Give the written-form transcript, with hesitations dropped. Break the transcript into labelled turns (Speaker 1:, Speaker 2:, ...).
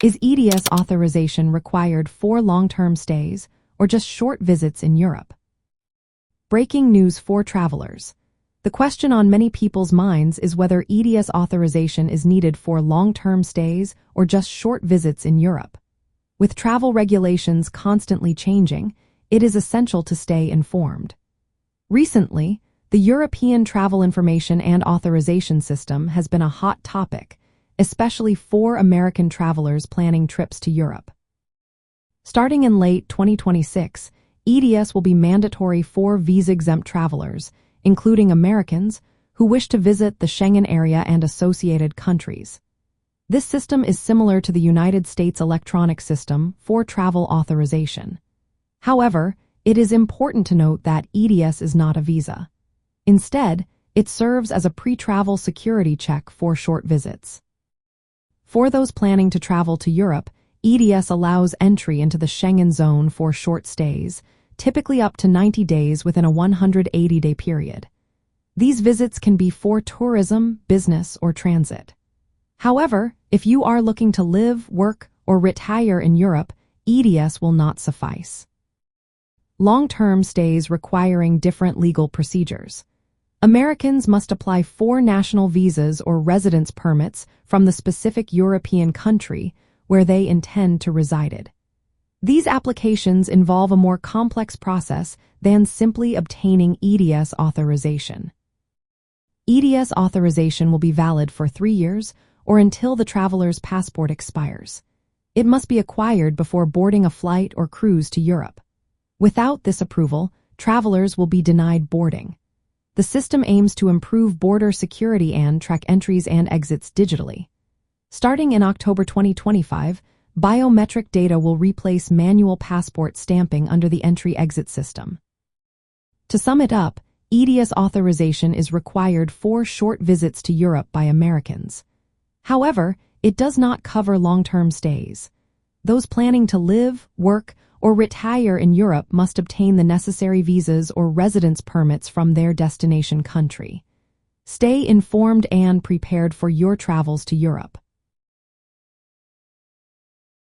Speaker 1: Is ETIAS authorization required for long-term stays or just short visits in Europe? Breaking news for travelers. The question on many people's minds is whether ETIAS authorization is needed for long-term stays or just short visits in Europe. With travel regulations constantly changing, it is essential to stay informed. Recently, the European Travel Information and Authorization System has been a hot topic, especially for American travelers planning trips to Europe. Starting in late 2026, ETIAS will be mandatory for visa-exempt travelers, including Americans, who wish to visit the Schengen Area and associated countries. This system is similar to the United States electronic system for travel authorization. However, it is important to note that ETIAS is not a visa. Instead, it serves as a pre-travel security check for short visits. For those planning to travel to Europe, ETIAS allows entry into the Schengen zone for short stays, typically up to 90 days within a 180-day period. These visits can be for tourism, business, or transit. However, if you are looking to live, work, or retire in Europe, ETIAS will not suffice. Long-term stays requiring different legal procedures. Americans must apply for national visas or residence permits from the specific European country where they intend to reside. These applications involve a more complex process than simply obtaining ETIAS authorization. ETIAS authorization will be valid for 3 years or until the traveler's passport expires. It must be acquired before boarding a flight or cruise to Europe. Without this approval, travelers will be denied boarding. The system aims to improve border security and track entries and exits digitally. Starting in October 2025, biometric data will replace manual passport stamping under the entry-exit system. To sum it up, ETIAS authorization is required for short visits to Europe by Americans. However, it does not cover long-term stays. Those planning to live, work, or retire in Europe must obtain the necessary visas or residence permits from their destination country. Stay informed and prepared for your travels to Europe.